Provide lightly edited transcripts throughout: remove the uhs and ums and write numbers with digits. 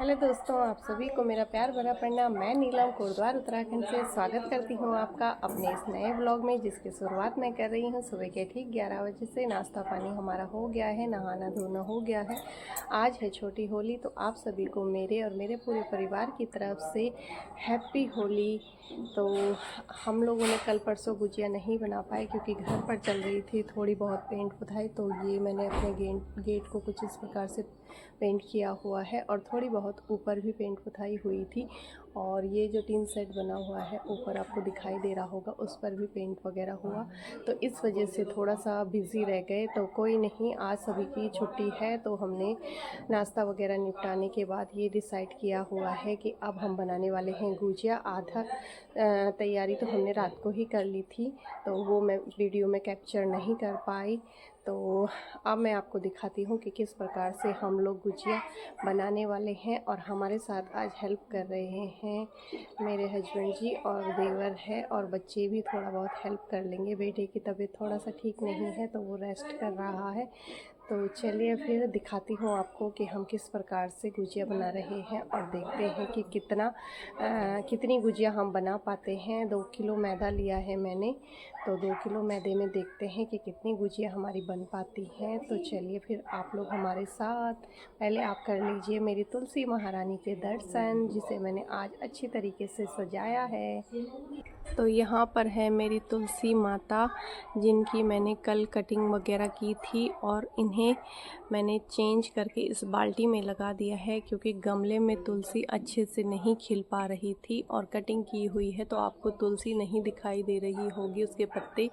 Hello दोस्तों, आप सभी को मेरा प्यार भरा प्रणाम। मैं नीलम कोटद्वार उत्तराखंड से स्वागत करती हूँ आपका अपने इस नए ब्लॉग में, जिसकी शुरुआत मैं कर रही हूँ सुबह के ठीक 11 बजे से। नाश्ता पानी हमारा हो गया है, नहाना धोना हो गया है। आज है छोटी होली, तो आप सभी को मेरे और मेरे पूरे परिवार की तरफ से हैप्पी होली। तो हम लोगों ने कल परसों गुजिया नहीं बना पाए क्योंकि घर पर चल रही थी थोड़ी बहुत पेंट पुताई। तो ये मैंने अपने गेट को कुछ इस प्रकार से पेंट किया हुआ है और थोड़ी बहुत ऊपर भी पेंट पुताई हुई थी। और ये जो टीन सेट बना हुआ है ऊपर आपको दिखाई दे रहा होगा, उस पर भी पेंट वगैरह हुआ। तो इस वजह से थोड़ा सा बिज़ी रह गए। तो कोई नहीं, आज सभी की छुट्टी है, तो हमने नाश्ता वगैरह निपटाने के बाद ये डिसाइड किया हुआ है कि अब हम बनाने वाले हैं गुजिया। आधा तैयारी तो हमने रात को ही कर ली थी, तो वो मैं वीडियो में कैप्चर नहीं कर पाई। तो अब मैं आपको दिखाती हूँ कि किस प्रकार से हम लोग गुजिया बनाने वाले हैं। और हमारे साथ आज हेल्प कर रहे हैं मेरे हस्बैंड जी, और देवर है, और बच्चे भी थोड़ा बहुत हेल्प कर लेंगे। बेटे की तबीयत थोड़ा सा ठीक नहीं है तो वो रेस्ट कर रहा है। तो चलिए फिर दिखाती हूँ आपको कि हम किस प्रकार से गुजिया बना रहे हैं, और देखते हैं कि कितनी गुजिया हम बना पाते हैं। 2 किलो मैदा लिया है मैंने, तो 2 किलो मैदे में देखते हैं कि कितनी गुजिया हमारी बन पाती हैं। तो चलिए फिर आप लोग हमारे साथ। पहले आप कर लीजिए मेरी तुलसी महारानी के दर्शन, जिसे मैंने आज अच्छी तरीके से सजाया है। तो यहाँ पर है मेरी तुलसी माता, जिनकी मैंने कल कटिंग वगैरह की थी, और इन्हें मैंने चेंज करके इस बाल्टी में लगा दिया है क्योंकि गमले में तुलसी अच्छे से नहीं खिल पा रही थी। और कटिंग की हुई है तो आपको तुलसी नहीं दिखाई दे रही होगी, उसके पत्ते।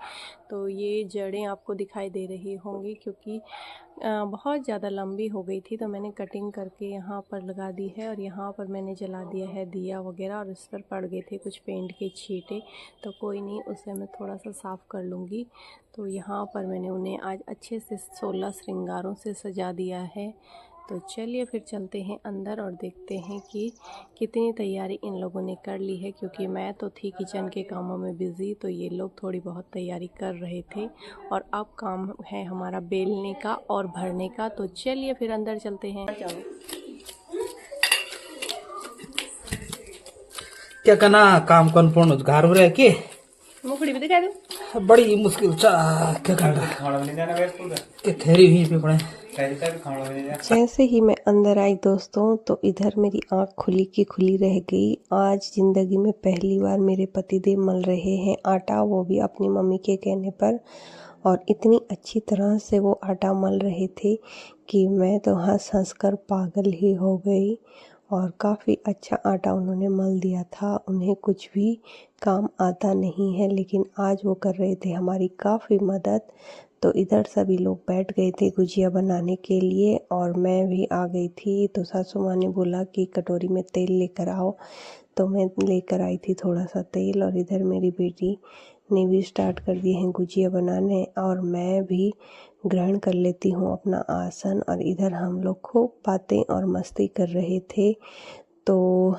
तो ये जड़ें आपको दिखाई दे रही होंगी क्योंकि बहुत ज़्यादा लंबी हो गई थी, तो मैंने कटिंग करके यहाँ पर लगा दी है। और यहाँ पर मैंने जला दिया है दिया वगैरह, और इस पर पड़ गए थे कुछ पेंट के छींटे, तो कोई नहीं, उसे मैं थोड़ा सा साफ़ कर लूँगी। तो यहाँ पर मैंने उन्हें आज अच्छे से 16 श्रृंगारों से सजा दिया है। तो चलिए फिर चलते हैं अंदर और देखते हैं कि कितनी तैयारी इन लोगों ने कर ली है, क्योंकि मैं तो थी किचन के कामों में बिज़ी, तो ये लोग थोड़ी बहुत तैयारी कर रहे थे। और अब काम है हमारा बेलने का और भरने का। तो चलिए फिर अंदर चलते हैं। क्या करना काम कौन पूर्ण घर हो रहा है कि मुखड़ी भी दिखा दो। बड़ी मुश्किल क्या करना क्या ठहरी हुई पे पड़े। जैसे ही मैं अंदर आई दोस्तों, तो इधर मेरी आंख खुली की खुली रह गई। आज ज़िंदगी में पहली बार मेरे पतिदेव मल रहे हैं आटा, वो भी अपनी मम्मी के कहने पर। और इतनी अच्छी तरह से वो आटा मल रहे थे कि मैं तो हंस हंस कर पागल ही हो गई। और काफ़ी अच्छा आटा उन्होंने मल दिया था। उन्हें कुछ भी काम आता नहीं है, लेकिन आज वो कर रहे थे हमारी काफ़ी मदद। तो इधर सभी लोग बैठ गए थे गुजिया बनाने के लिए, और मैं भी आ गई थी। तो सासू माँ ने बोला कि कटोरी में तेल लेकर आओ, तो मैं लेकर आई थी थोड़ा सा तेल। और इधर मेरी बेटी ने भी स्टार्ट कर दिए हैं गुजिया बनाने, और मैं भी ग्रहण कर लेती हूँ अपना आसन। और इधर हम लोग खूब बातें और मस्ती कर रहे थे। तो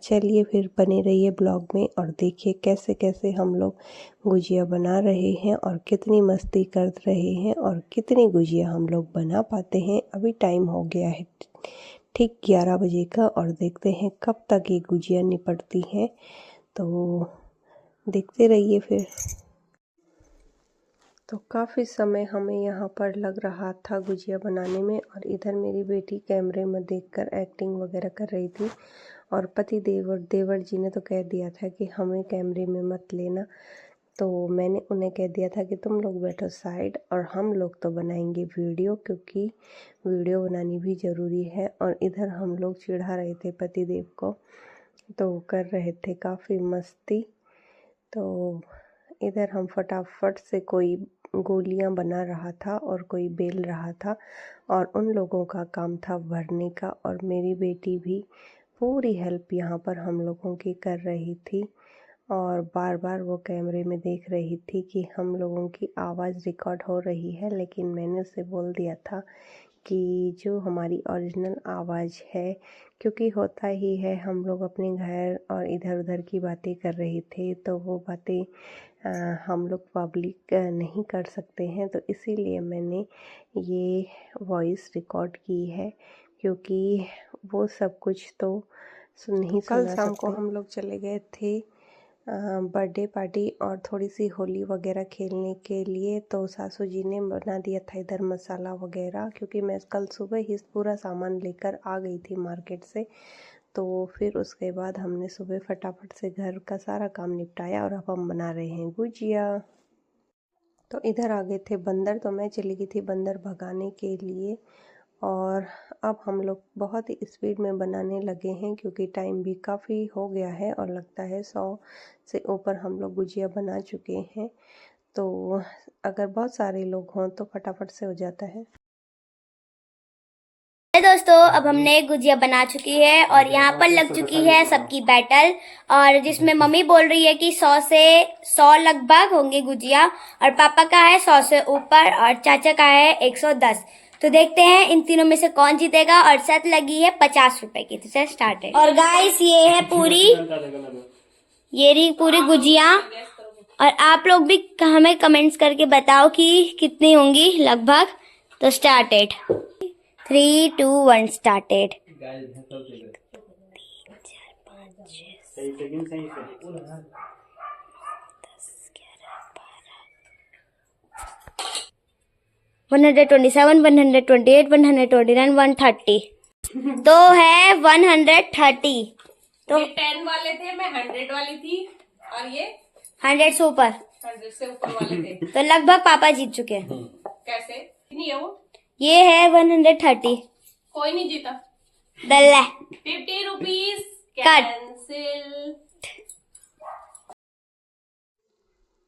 चलिए फिर बने रहिए ब्लॉग में और देखिए कैसे कैसे हम लोग गुजिया बना रहे हैं और कितनी मस्ती कर रहे हैं और कितनी गुजिया हम लोग बना पाते हैं। अभी टाइम हो गया है ठीक 11 बजे का, और देखते हैं कब तक ये गुजिया निपटती हैं। तो देखते रहिए फिर। तो काफ़ी समय हमें यहाँ पर लग रहा था गुजिया बनाने में, और इधर मेरी बेटी कैमरे में देखकर एक्टिंग वगैरह कर रही थी। और पति देवर जी ने तो कह दिया था कि हमें कैमरे में मत लेना, तो मैंने उन्हें कह दिया था कि तुम लोग बैठो साइड, और हम लोग तो बनाएंगे वीडियो, क्योंकि वीडियो बनानी भी ज़रूरी है। और इधर हम लोग चिढ़ा रहे थे पति देव को, तो कर रहे थे काफ़ी मस्ती। तो इधर हम फटाफट से कोई गोलियां बना रहा था और कोई बेल रहा था, और उन लोगों का काम था भरने का। और मेरी बेटी भी पूरी हेल्प यहाँ पर हम लोगों की कर रही थी, और बार बार वो कैमरे में देख रही थी कि हम लोगों की आवाज़ रिकॉर्ड हो रही है। लेकिन मैंने उसे बोल दिया था कि जो हमारी ओरिजिनल आवाज़ है, क्योंकि होता ही है हम लोग अपने घर और इधर उधर की बातें कर रहे थे, तो वो बातें हम लोग पब्लिक नहीं कर सकते हैं। तो इसीलिए मैंने ये वॉइस रिकॉर्ड की है, क्योंकि वो सब कुछ तो नहीं सुना सकते। कल शाम को हम लोग चले गए थे बर्थडे पार्टी और थोड़ी सी होली वगैरह खेलने के लिए। तो सासू जी ने बना दिया था इधर मसाला वगैरह, क्योंकि मैं कल सुबह ही पूरा सामान लेकर आ गई थी मार्केट से। तो फिर उसके बाद हमने सुबह फटाफट से घर का सारा काम निपटाया और अब हम बना रहे हैं गुजिया। तो इधर आ गए थे बंदर, तो मैं चली गई थी बंदर भगाने के लिए। और अब हम लोग बहुत ही स्पीड में बनाने लगे हैं, क्योंकि टाइम भी काफ़ी हो गया है और लगता है 100 से ऊपर हम लोग गुजिया बना चुके हैं। तो अगर बहुत सारे लोग हों तो फटाफट से हो जाता है। दोस्तों अब हमने गुजिया बना चुकी है और यहाँ पर लग चुकी है सबकी बैटल, और जिसमें मम्मी बोल रही है कि 100 से 100 लगभग होंगे गुजिया, और पापा का है 100 से ऊपर और चाचा का है 110। तो देखते हैं इन तीनों में से कौन जीतेगा। और साथ लगी है 50 रुपए की। तो चल स्टार्ट है। और गाइस ये है ये रही पूरी गुजिया, और आप लोग भी हमें कमेंट्स करके बताओ कि कितनी होंगी लगभग। तो स्टार्टेड 3, 2, 1 स्टार्टेड। वन 127, 128, 129, 130। तो है 130। तो 10 वाले थे, मैं 100 वाली थी, और ये 100 से ऊपर 100 से ऊपर वाले थे। तो लगभग पापा जीत चुके हैं। कैसे? कितनी है वो? ये है 130। कोई नहीं जीता। दल्ला 50 रुपीज कट। कैंसिल।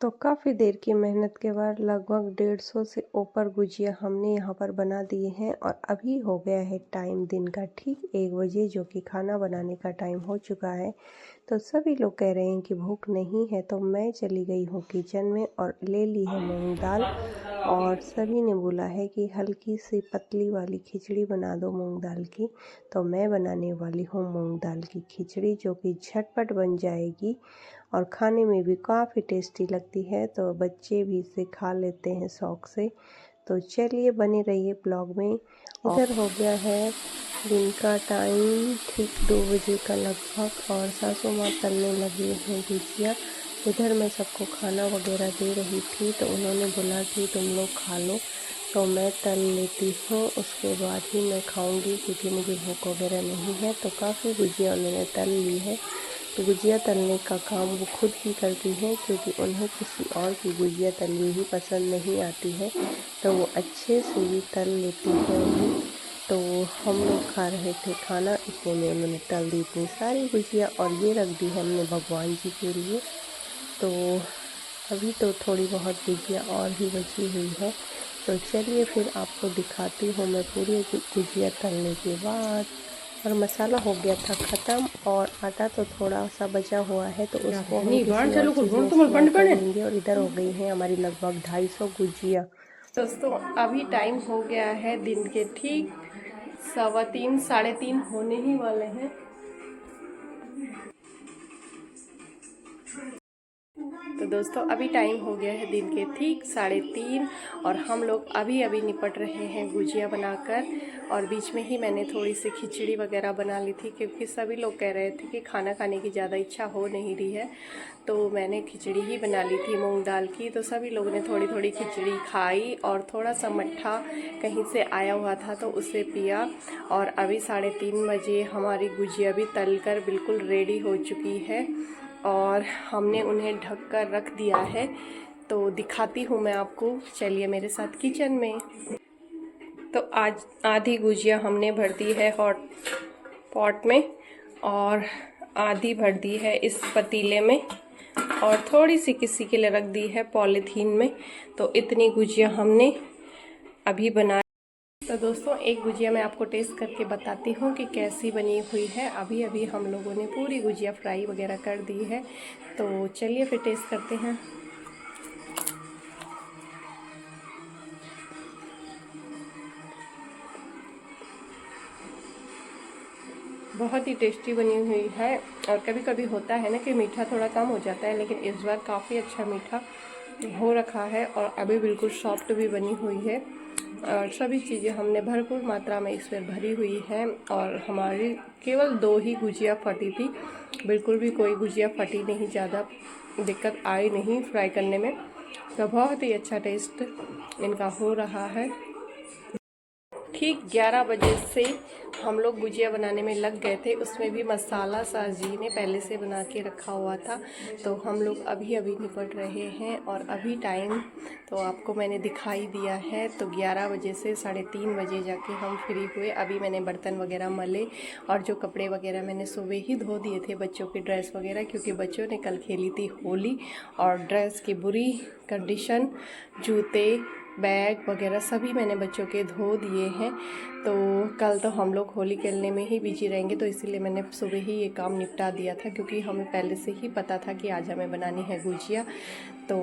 तो काफ़ी देर की मेहनत के बाद लगभग 150 से ऊपर गुजिया हमने यहाँ पर बना दिए हैं। और अभी हो गया है टाइम दिन का ठीक 1 बजे, जो कि खाना बनाने का टाइम हो चुका है। तो सभी लोग कह रहे हैं कि भूख नहीं है, तो मैं चली गई हूँ किचन में और ले ली है मूंग दाल। और सभी ने बोला है कि हल्की सी पतली वाली खिचड़ी बना दो मूंग दाल की। तो मैं बनाने वाली हूँ मूंग दाल की खिचड़ी, जो कि झटपट बन जाएगी और खाने में भी काफ़ी टेस्टी लगती है। तो बच्चे भी इसे खा लेते हैं शौक़ से। तो चलिए बने रहिए ब्लॉग में। इधर हो गया है दिन का टाइम ठीक 2 बजे का लगभग, और सासू माँ तलने लगी हैं गुजिया। इधर मैं सबको खाना वगैरह दे रही थी, तो उन्होंने बोला कि तुम लोग खा लो, तो मैं तल लेती हूँ, उसके बाद ही मैं खाऊंगी, क्योंकि मुझे भूख वगैरह नहीं है। तो काफ़ी गुजिया उन्होंने तल ली है। तो गुजिया तलने का काम वो खुद ही करती हैं, क्योंकि उन्हें किसी और की गुजिया तली हुई पसंद नहीं आती है। तो वो अच्छे से ही तल लेती हैं उन्हें। तो हम लोग खा रहे थे खाना, इतने में उन्होंने तल दी इतनी सारी गुजिया, और ये रख दी हमने भगवान जी के लिए। तो अभी तो थोड़ी बहुत गुजिया और भी बची हुई है। तो चलिए फिर आपको दिखाती हूँ मैं पूरी गुजिया तलने के बाद। और मसाला हो गया था ख़त्म, और आटा तो थोड़ा सा बचा हुआ है, तो उसको हम किसी और चीज़ में इस्तेमाल कर लेंगे। और इधर हो गई हैं हमारी लगभग 250 गुजिया। दोस्तों अभी टाइम हो गया है दिन के ठीक 3:15 साढ़े 3 होने ही वाले हैं। तो दोस्तों अभी टाइम हो गया है दिन के ठीक 3:30, और हम लोग अभी अभी निपट रहे हैं गुजिया बनाकर। और बीच में ही मैंने थोड़ी सी खिचड़ी वगैरह बना ली थी, क्योंकि सभी लोग कह रहे थे कि खाना खाने की ज़्यादा इच्छा हो नहीं रही है, तो मैंने खिचड़ी ही बना ली थी मूंग दाल की। तो सभी लोगों ने थोड़ी थोड़ी खिचड़ी खाई, और थोड़ा सा मट्ठा कहीं से आया हुआ था तो उसे पिया। और अभी 3:30 बजे हमारी गुजिया भी तल कर बिल्कुल रेडी हो चुकी है, और हमने उन्हें ढक कर रख दिया है। तो दिखाती हूँ मैं आपको, चलिए मेरे साथ किचन में। तो आज आधी गुजिया हमने भर दी है हॉट पॉट में, और आधी भर दी है इस पतीले में, और थोड़ी सी किसी के लिए रख दी है पॉलीथीन में। तो इतनी गुजिया हमने अभी बनाई। तो दोस्तों एक गुजिया मैं आपको टेस्ट करके बताती हूँ कि कैसी बनी हुई है। अभी अभी हम लोगों ने पूरी गुजिया फ्राई वगैरह कर दी है। तो चलिए फिर टेस्ट करते हैं। बहुत ही टेस्टी बनी हुई है। और कभी कभी होता है ना कि मीठा थोड़ा कम हो जाता है, लेकिन इस बार काफ़ी अच्छा मीठा हो रखा है, और अभी बिल्कुल सॉफ्ट भी बनी हुई है। और सभी चीज़ें हमने भरपूर मात्रा में इसमें भरी हुई हैं। और हमारी केवल 2 ही गुजिया फटी थी, बिल्कुल भी कोई गुजिया फटी नहीं, ज़्यादा दिक्कत आई नहीं फ्राई करने में। तो बहुत ही अच्छा टेस्ट इनका हो रहा है। ठीक 11 बजे से हम लोग गुजिया बनाने में लग गए थे। उसमें भी मसाला सास जी ने पहले से बना के रखा हुआ था, तो हम लोग अभी निपट रहे हैं। और अभी टाइम तो आपको मैंने दिखाई दिया है। तो 11 बजे से 3:30 बजे जाके हम फ्री हुए। अभी मैंने बर्तन वगैरह मले और जो कपड़े वगैरह मैंने सुबह ही धो दिए थे, बच्चों की ड्रेस वगैरह, क्योंकि बच्चों ने कल खेली थी होली और ड्रेस की बुरी कंडीशन, जूते बैग वगैरह सभी मैंने बच्चों के धो दिए हैं। तो कल तो हम लोग होली खेलने में ही बिजी रहेंगे, तो इसीलिए मैंने सुबह ही ये काम निपटा दिया था, क्योंकि हमें पहले से ही पता था कि आज हमें बनानी है गुजिया। तो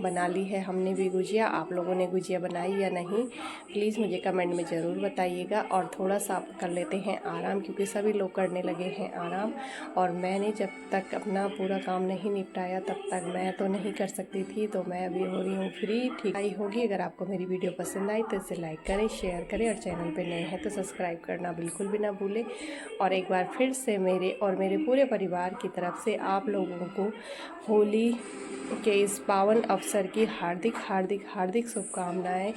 बना ली है हमने भी गुजिया। आप लोगों ने गुजिया बनाई या नहीं, प्लीज़ मुझे कमेंट में ज़रूर बताइएगा। और थोड़ा सा आप कर लेते हैं आराम, क्योंकि सभी लोग करने लगे हैं आराम। और मैंने जब तक अपना पूरा काम नहीं निपटाया तब तक मैं तो नहीं कर सकती थी। तो मैं अभी हो रही हूँ फ्री। ठीक आई होगी। अगर आपको मेरी वीडियो पसंद आई तो इसे लाइक करें, शेयर करें, और चैनल पे नए हैं तो सब्सक्राइब करना बिल्कुल भी ना भूलें। और एक बार फिर से मेरे और मेरे पूरे परिवार की तरफ से आप लोगों को होली के इस पावन अवसर की हार्दिक हार्दिक हार्दिक शुभकामनाएं।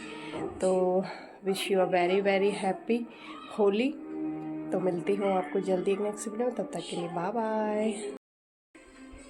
तो wish you a very very happy Holi. तो मिलती हूँ आपको जल्दी एक नेक्स्ट वीडियो में, तब तक के लिए बाय बाय।